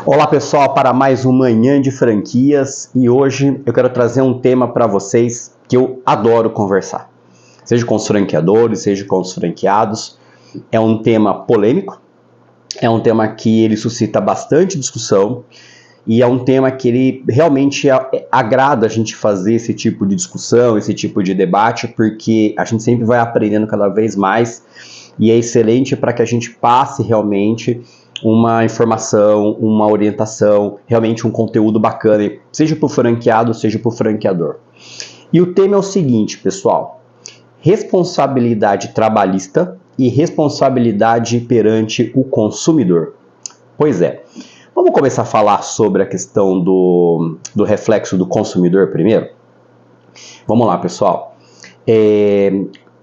Olá pessoal, para mais um Manhã de Franquias e hoje eu quero trazer um tema para vocês que eu adoro conversar. Seja com os franqueadores, seja com os franqueados, é um tema polêmico, é um tema que ele suscita bastante discussão e é um tema que ele realmente agrada a gente fazer esse tipo de discussão, esse tipo de debate, porque a gente sempre vai aprendendo cada vez mais e é excelente para que a gente passe realmente uma informação, uma orientação, realmente um conteúdo bacana, seja para o franqueado, seja para o franqueador. E o tema é o seguinte, pessoal: responsabilidade trabalhista e responsabilidade perante o consumidor. Pois é, vamos começar a falar sobre a questão do reflexo do consumidor primeiro? Vamos lá, pessoal.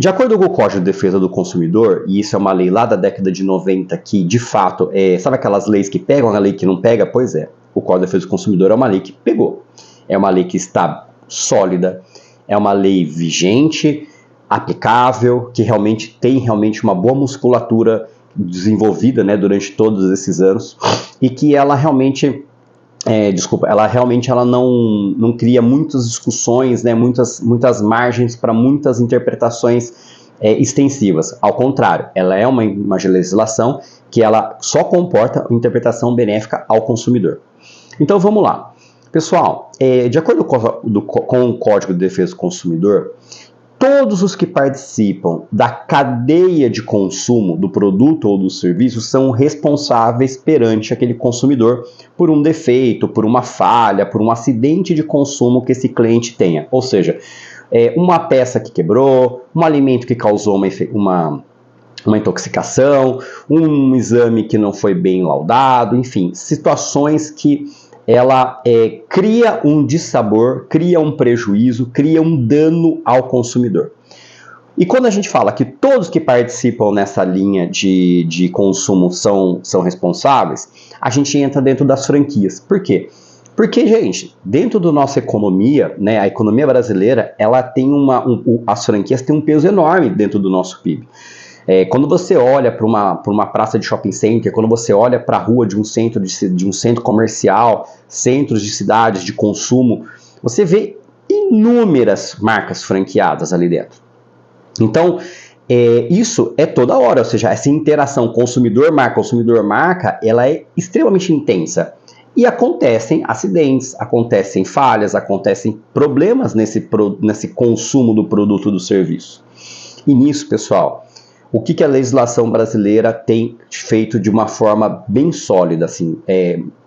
De acordo com o Código de Defesa do Consumidor, e isso é uma lei lá da década de 90 que, de fato, sabe aquelas leis que pegam, a lei que não pega? Pois é, o Código de Defesa do Consumidor é uma lei que pegou. É uma lei que está sólida, é uma lei vigente, aplicável, que realmente tem uma boa musculatura desenvolvida, né, durante todos esses anos, e que ela realmente... ela não cria muitas discussões, né, muitas margens para muitas interpretações extensivas. Ao contrário, ela é uma legislação que ela só comporta uma interpretação benéfica ao consumidor. Então vamos lá. Pessoal, de acordo com o Código de Defesa do Consumidor, todos os que participam da cadeia de consumo do produto ou do serviço são responsáveis perante aquele consumidor por um defeito, por uma falha, por um acidente de consumo que esse cliente tenha. Ou seja, uma peça que quebrou, um alimento que causou uma intoxicação, um exame que não foi bem laudado, enfim, situações que ela cria um dissabor, cria um prejuízo, cria um dano ao consumidor. E quando a gente fala que todos que participam nessa linha de consumo são responsáveis, a gente entra dentro das franquias. Por quê? Porque, gente, dentro da nossa economia, né, a economia brasileira, ela tem as franquias têm um peso enorme dentro do nosso PIB. Quando você olha para uma praça de shopping center, quando você olha para a rua de um centro comercial, centros de cidades de consumo, você vê inúmeras marcas franqueadas ali dentro. Então, isso é toda hora, ou seja, essa interação consumidor-marca, ela é extremamente intensa. E acontecem acidentes, acontecem falhas, acontecem problemas nesse consumo do produto ou do serviço. E nisso, pessoal, o que a legislação brasileira tem feito de uma forma bem sólida, assim,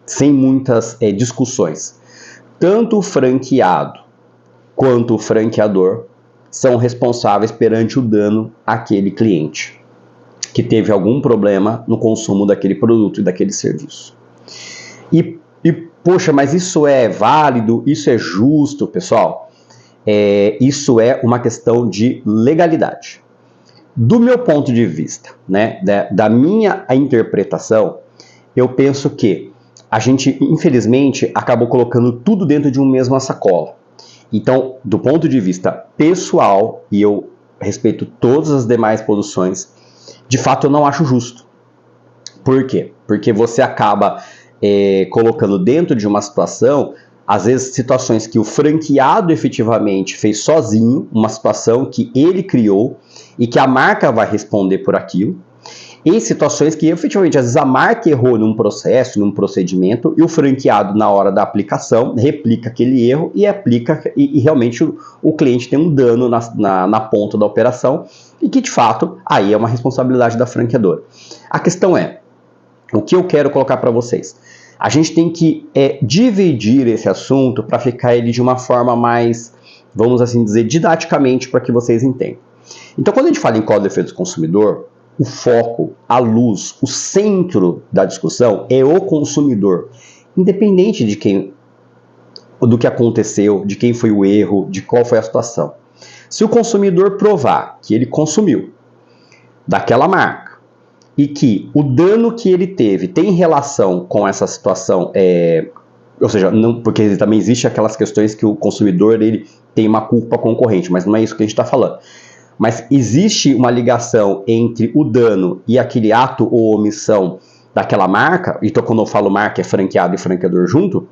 sem muitas discussões. Tanto o franqueado quanto o franqueador são responsáveis perante o dano àquele cliente que teve algum problema no consumo daquele produto e daquele serviço. E poxa, mas isso é válido? Isso é justo, pessoal? Isso é uma questão de legalidade. Do meu ponto de vista, né, da minha interpretação, eu penso que a gente, infelizmente, acabou colocando tudo dentro de uma mesma sacola. Então, do ponto de vista pessoal, e eu respeito todas as demais posições, de fato eu não acho justo. Por quê? Porque você acaba colocando dentro de uma situação, às vezes situações que o franqueado efetivamente fez sozinho, uma situação que ele criou e que a marca vai responder por aquilo, e situações que efetivamente às vezes a marca errou num processo, num procedimento, e o franqueado na hora da aplicação replica aquele erro e aplica, e realmente o cliente tem um dano na ponta da operação, e que de fato aí é uma responsabilidade da franqueadora. A questão é, o que eu quero colocar para vocês? A gente tem que dividir esse assunto para ficar ele de uma forma mais, vamos assim dizer, didaticamente, para que vocês entendam. Então, quando a gente fala em Código de Defesa do Consumidor, o foco, a luz, o centro da discussão é o consumidor, independente do que aconteceu, de quem foi o erro, de qual foi a situação. Se o consumidor provar que ele consumiu daquela marca, e que o dano que ele teve tem relação com essa situação, ou seja, não, porque também existe aquelas questões que o consumidor ele tem uma culpa concorrente, mas não é isso que a gente está falando. Mas existe uma ligação entre o dano e aquele ato ou omissão daquela marca, então quando eu falo marca é franqueado e franqueador junto,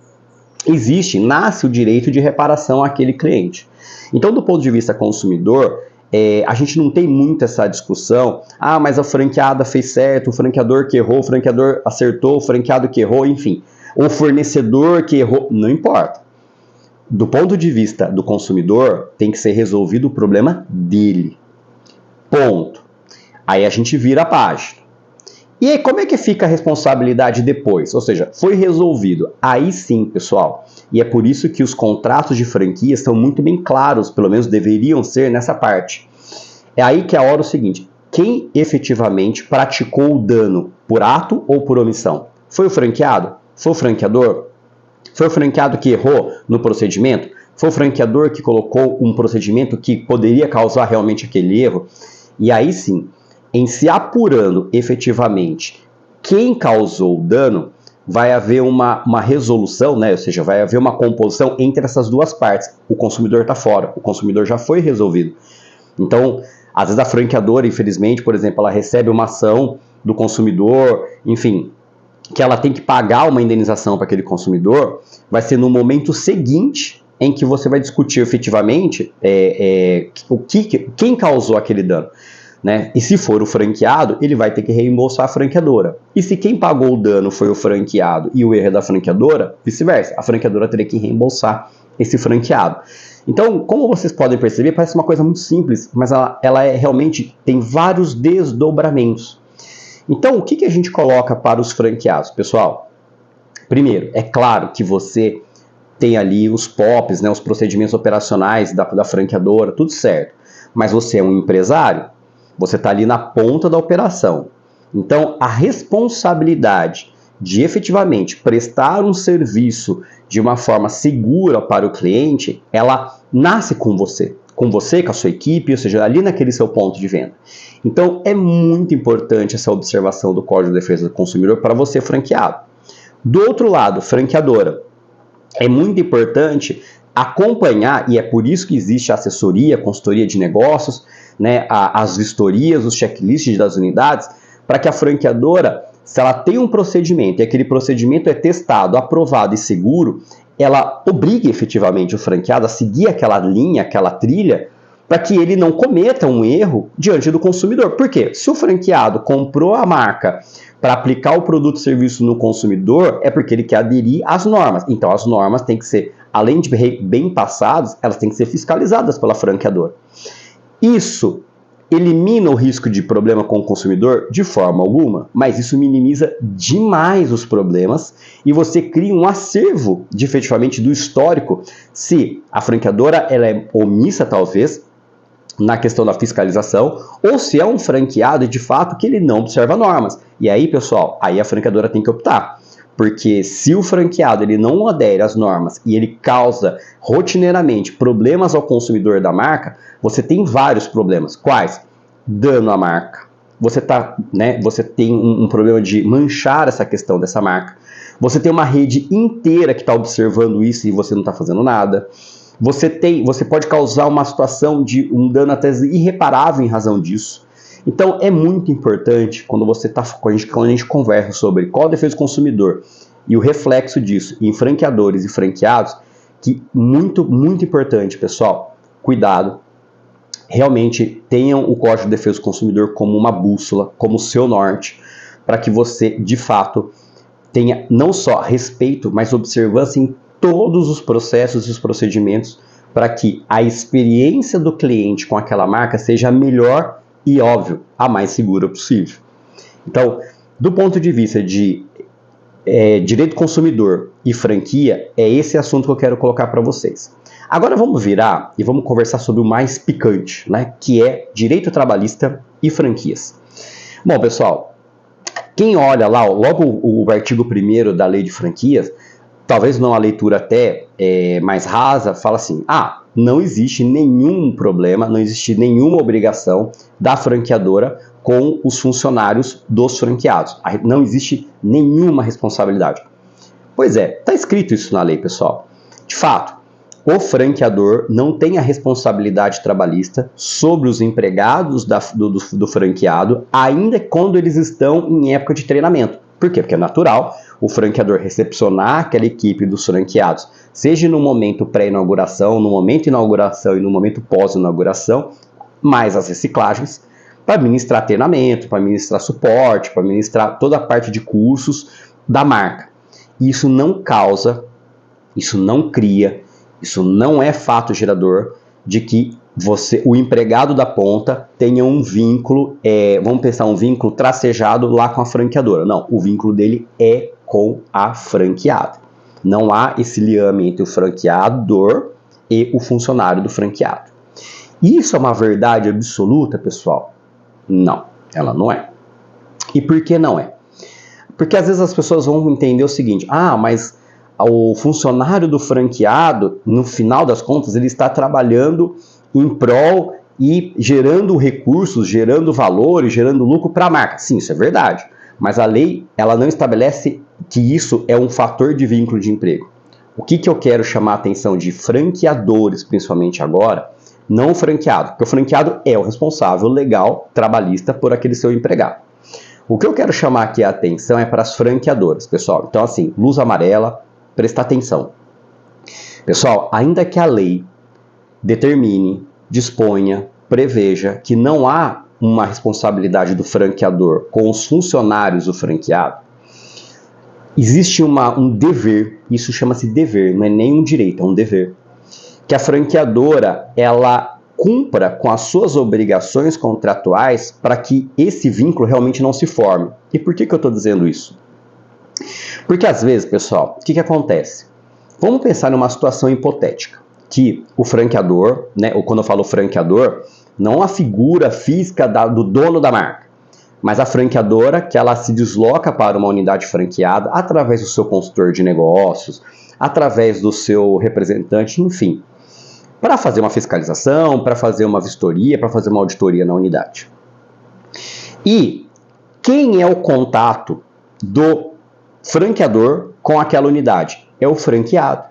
nasce o direito de reparação àquele cliente. Então, do ponto de vista consumidor, a gente não tem muito essa discussão, mas a franqueada fez certo, o franqueador que errou, o franqueador acertou, o franqueado que errou, enfim, o fornecedor que errou, não importa. Do ponto de vista do consumidor, tem que ser resolvido o problema dele. Ponto. Aí a gente vira a página. E aí, como é que fica a responsabilidade depois? Ou seja, foi resolvido. Aí sim, pessoal. E é por isso que os contratos de franquia estão muito bem claros, pelo menos deveriam ser nessa parte. É aí que é a hora o seguinte: quem efetivamente praticou o dano por ato ou por omissão? Foi o franqueado? Foi o franqueador? Foi o franqueado que errou no procedimento? Foi o franqueador que colocou um procedimento que poderia causar realmente aquele erro? E aí sim, em se apurando efetivamente quem causou o dano, vai haver uma resolução, né? Ou seja, vai haver uma composição entre essas duas partes. O consumidor está fora, o consumidor já foi resolvido. Então, às vezes a franqueadora, infelizmente, por exemplo, ela recebe uma ação do consumidor, enfim, que ela tem que pagar uma indenização para aquele consumidor, vai ser no momento seguinte em que você vai discutir efetivamente quem causou aquele dano. Né? E se for o franqueado, ele vai ter que reembolsar a franqueadora. E se quem pagou o dano foi o franqueado e o erro é da franqueadora, vice-versa, a franqueadora teria que reembolsar esse franqueado. Então, como vocês podem perceber, parece uma coisa muito simples, mas ela realmente tem vários desdobramentos. Então, o que a gente coloca para os franqueados? Pessoal, primeiro, é claro que você tem ali os POPs, né, os procedimentos operacionais da franqueadora, tudo certo. Mas você é um empresário, você está ali na ponta da operação. Então, a responsabilidade de efetivamente prestar um serviço de uma forma segura para o cliente, ela nasce com você, com a sua equipe, ou seja, ali naquele seu ponto de venda. Então, é muito importante essa observação do Código de Defesa do Consumidor para você, franqueado. Do outro lado, franqueadora, é muito importante acompanhar, e é por isso que existe a assessoria, a consultoria de negócios, né, as vistorias, os checklists das unidades, para que a franqueadora, se ela tem um procedimento e aquele procedimento é testado, aprovado e seguro, ela obrigue efetivamente o franqueado a seguir aquela linha, aquela trilha, para que ele não cometa um erro diante do consumidor. Por quê? Se o franqueado comprou a marca para aplicar o produto ou serviço no consumidor, é porque ele quer aderir às normas. Então as normas têm que ser, além de bem passadas, elas têm que ser fiscalizadas pela franqueadora. Isso elimina o risco de problema com o consumidor? De forma alguma, mas isso minimiza demais os problemas e você cria um acervo de efetivamente do histórico se a franqueadora ela é omissa talvez na questão da fiscalização ou se é um franqueado de fato que ele não observa normas. E aí, pessoal, aí a franqueadora tem que optar. Porque se o franqueado ele não adere às normas e ele causa rotineiramente problemas ao consumidor da marca, você tem vários problemas. Quais? Dano à marca. Você tem um problema de manchar essa questão dessa marca. Você tem uma rede inteira que está observando isso e você não está fazendo nada. Você pode causar uma situação de um dano até irreparável em razão disso. Então, é muito importante quando a gente conversa sobre Código de Defesa do Consumidor e o reflexo disso em franqueadores e franqueados, que muito, muito importante, pessoal, cuidado, realmente tenham o Código de Defesa do Consumidor como uma bússola, como seu norte, para que você, de fato, tenha não só respeito, mas observância em todos os processos e os procedimentos, para que a experiência do cliente com aquela marca seja a melhor e, óbvio, a mais segura possível. Então, do ponto de vista de direito do consumidor e franquia, é esse assunto que eu quero colocar para vocês. Agora vamos virar e vamos conversar sobre o mais picante, né, que é direito trabalhista e franquias. Bom, pessoal, quem olha lá, logo o artigo 1º da lei de franquias, talvez numa leitura até mais rasa, fala assim, não existe nenhum problema, não existe nenhuma obrigação da franqueadora com os funcionários dos franqueados. Não existe nenhuma responsabilidade. Pois é, está escrito isso na lei, pessoal. De fato, o franqueador não tem a responsabilidade trabalhista sobre os empregados do franqueado, ainda quando eles estão em época de treinamento. Por quê? Porque é natural o franqueador recepcionar aquela equipe dos franqueados, seja no momento pré-inauguração, no momento inauguração e no momento pós-inauguração, mais as reciclagens, para ministrar treinamento, para ministrar suporte, para ministrar toda a parte de cursos da marca. Isso não causa, isso não cria, isso não é fato gerador de que o empregado da ponta tenha um vínculo, vamos pensar um vínculo tracejado lá com a franqueadora. Não, o vínculo dele é com a franqueada. Não há esse liame entre o franqueador e o funcionário do franqueado. Isso é uma verdade absoluta, pessoal? Não, ela não é. E por que não é? Porque às vezes as pessoas vão entender o seguinte: mas o funcionário do franqueado, no final das contas, ele está trabalhando em prol e gerando recursos, gerando valores, gerando lucro para a marca. Sim, isso é verdade. Mas a lei, ela não estabelece que isso é um fator de vínculo de emprego. O que eu quero chamar a atenção de franqueadores, principalmente agora, não o franqueado, porque o franqueado é o responsável legal, trabalhista, por aquele seu empregado. O que eu quero chamar aqui a atenção é para as franqueadoras, pessoal. Então, assim, luz amarela, prestar atenção. Pessoal, ainda que a lei determine, disponha, preveja que não há uma responsabilidade do franqueador com os funcionários do franqueado, existe um dever, isso chama-se dever, não é nem um direito, é um dever, que a franqueadora, ela cumpra com as suas obrigações contratuais para que esse vínculo realmente não se forme. E por que eu estou dizendo isso? Porque às vezes, pessoal, o que acontece? Vamos pensar numa situação hipotética, que o franqueador, né, ou quando eu falo franqueador, não a figura física do dono da marca, mas a franqueadora que ela se desloca para uma unidade franqueada através do seu consultor de negócios, através do seu representante, enfim, para fazer uma fiscalização, para fazer uma vistoria, para fazer uma auditoria na unidade. E quem é o contato do franqueador com aquela unidade? É o franqueado.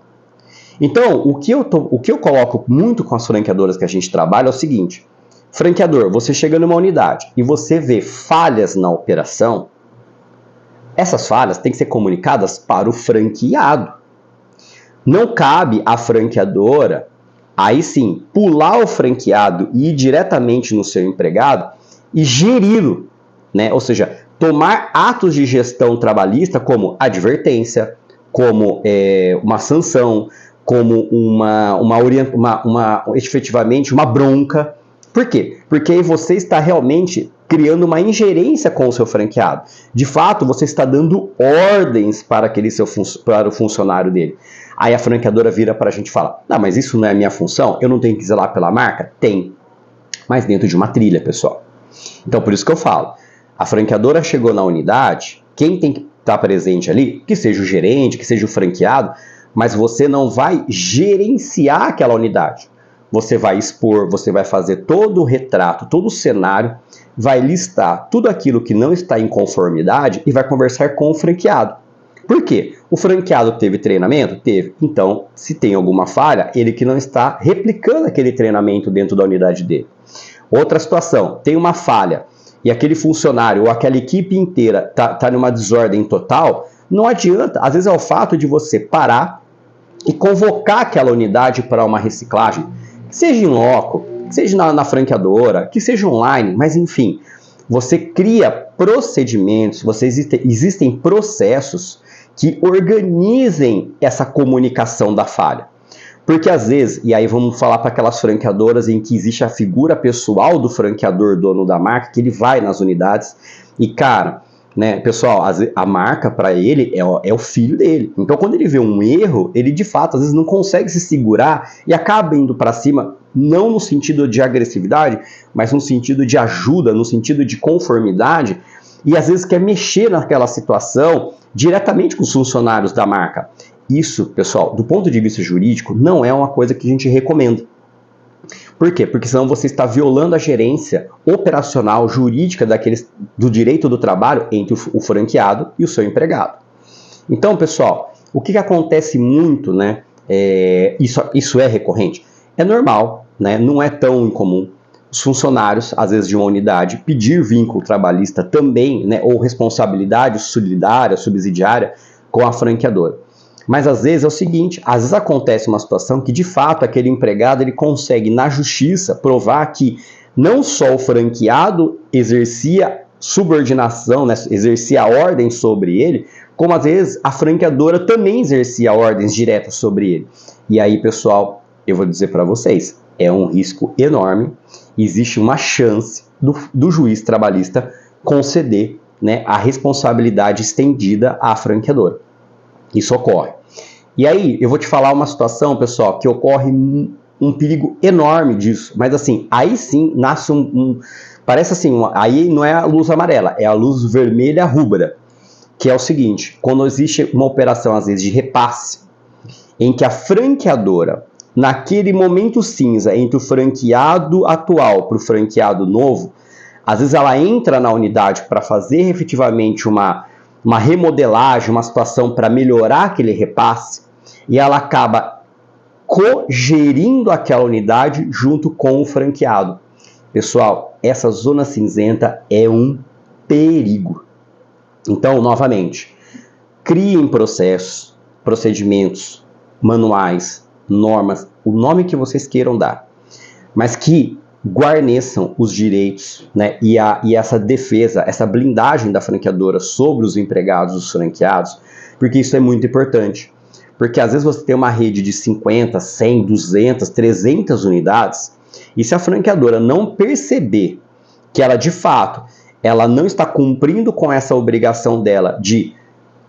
Então, o que eu coloco muito com as franqueadoras que a gente trabalha é o seguinte: franqueador, você chega numa unidade e você vê falhas na operação, essas falhas têm que ser comunicadas para o franqueado. Não cabe à franqueadora, aí sim, pular o franqueado e ir diretamente no seu empregado e geri-lo, né? Ou seja, tomar atos de gestão trabalhista como advertência, como uma sanção, como efetivamente uma bronca. Por quê? Porque aí você está realmente criando uma ingerência com o seu franqueado. De fato, você está dando ordens para para o funcionário dele. Aí a franqueadora vira para a gente e fala: não, mas isso não é minha função? Eu não tenho que zelar pela marca? Tem, mas dentro de uma trilha, pessoal. Então, por isso que eu falo, a franqueadora chegou na unidade, quem tem que estar presente ali, que seja o gerente, que seja o franqueado, mas você não vai gerenciar aquela unidade. Você vai expor, você vai fazer todo o retrato, todo o cenário, vai listar tudo aquilo que não está em conformidade e vai conversar com o franqueado. Por quê? O franqueado teve treinamento? Teve. Então, se tem alguma falha, ele que não está replicando aquele treinamento dentro da unidade dele. Outra situação, tem uma falha e aquele funcionário ou aquela equipe inteira está numa desordem total, não adianta. Às vezes é o fato de você parar e convocar aquela unidade para uma reciclagem, que seja em loco, que seja na franqueadora, que seja online, mas enfim, você cria procedimentos, existem processos que organizem essa comunicação da falha. Porque às vezes, e aí vamos falar para aquelas franqueadoras em que existe a figura pessoal do franqueador, dono da marca, que ele vai nas unidades e, cara, né, pessoal, a marca para ele é o filho dele. Então, quando ele vê um erro, ele de fato às vezes não consegue se segurar e acaba indo para cima, não no sentido de agressividade, mas no sentido de ajuda, no sentido de conformidade, e às vezes quer mexer naquela situação diretamente com os funcionários da marca. Isso, pessoal, do ponto de vista jurídico, não é uma coisa que a gente recomenda. Por quê? Porque senão você está violando a gerência operacional, jurídica do direito do trabalho entre o franqueado e o seu empregado. Então, pessoal, o que acontece muito, né? Isso é recorrente? É normal, né? Não é tão incomum. os funcionários, às vezes de uma unidade, pedir vínculo trabalhista também, né, ou responsabilidade solidária, subsidiária com a franqueadora. Mas às vezes é o seguinte, às vezes acontece uma situação que de fato aquele empregado ele consegue na justiça provar que não só o franqueado exercia subordinação, né, exercia ordem sobre ele, como às vezes a franqueadora também exercia ordens diretas sobre ele. E aí, pessoal, eu vou dizer para vocês, é um risco enorme, existe uma chance do juiz trabalhista conceder, né, a responsabilidade estendida à franqueadora. Isso ocorre. E aí, eu vou te falar uma situação, pessoal, que ocorre um perigo enorme disso. Mas assim, aí sim nasce parece assim, aí não é a luz amarela, é a luz vermelha rubra. Que é o seguinte, quando existe uma operação, às vezes, de repasse, em que a franqueadora, naquele momento cinza entre o franqueado atual para o franqueado novo, às vezes ela entra na unidade para fazer efetivamente uma remodelagem, uma situação para melhorar aquele repasse, e ela acaba cogerindo aquela unidade junto com o franqueado. Pessoal, essa zona cinzenta é um perigo. Então, novamente, criem processos, procedimentos, manuais, normas, o nome que vocês queiram dar, mas que guarneçam os direitos, né, e essa defesa, essa blindagem da franqueadora sobre os empregados, os franqueados, porque isso é muito importante. Porque às vezes você tem uma rede de 50, 100, 200, 300 unidades, e se a franqueadora não perceber que ela de fato ela não está cumprindo com essa obrigação dela de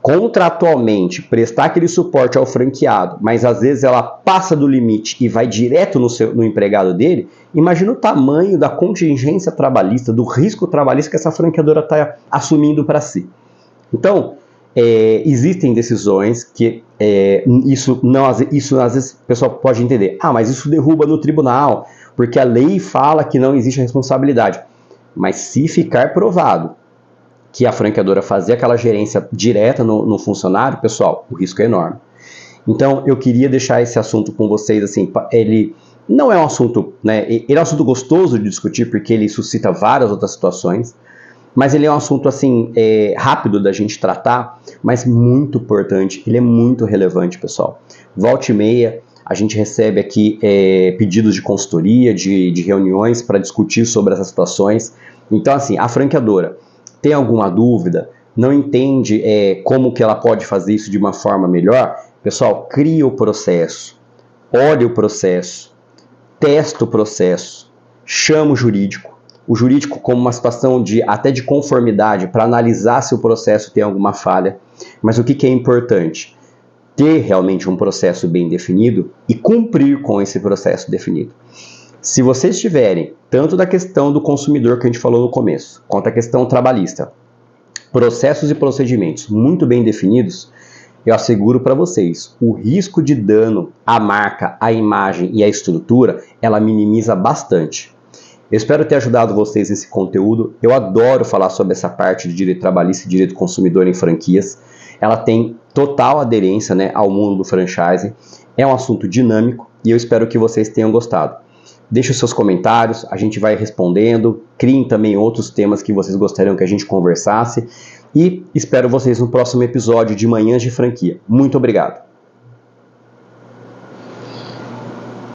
contratualmente prestar aquele suporte ao franqueado, mas às vezes ela passa do limite e vai direto no empregado dele, imagina o tamanho da contingência trabalhista, do risco trabalhista que essa franqueadora está assumindo para si. Então, existem decisões que isso às vezes o pessoal pode entender, mas isso derruba no tribunal, porque a lei fala que não existe responsabilidade. Mas se ficar provado que a franqueadora fazia aquela gerência direta no funcionário, pessoal, o risco é enorme. Então, eu queria deixar esse assunto com vocês, assim, ele não é um assunto, né, ele é um assunto gostoso de discutir, porque ele suscita várias outras situações, mas ele é um assunto, assim, rápido da gente tratar, mas muito importante, ele é muito relevante, pessoal. Volta e meia, a gente recebe aqui pedidos de consultoria, de reuniões para discutir sobre essas situações. Então, assim, a franqueadora tem alguma dúvida, não entende como que ela pode fazer isso de uma forma melhor, pessoal, cria o processo, olhe o processo, testa o processo, chama o jurídico como uma situação até de conformidade para analisar se o processo tem alguma falha. Mas o que é importante? Ter realmente um processo bem definido e cumprir com esse processo definido. Se vocês tiverem, tanto da questão do consumidor que a gente falou no começo, quanto a questão trabalhista, processos e procedimentos muito bem definidos, eu asseguro para vocês, o risco de dano à marca, à imagem e à estrutura, ela minimiza bastante. Eu espero ter ajudado vocês nesse conteúdo. Eu adoro falar sobre essa parte de direito trabalhista e direito consumidor em franquias. Ela tem total aderência, né, ao mundo do franchising. É um assunto dinâmico e eu espero que vocês tenham gostado. Deixe os seus comentários, a gente vai respondendo. Criem também outros temas que vocês gostariam que a gente conversasse. E espero vocês no próximo episódio de Manhãs de Franquia. Muito obrigado!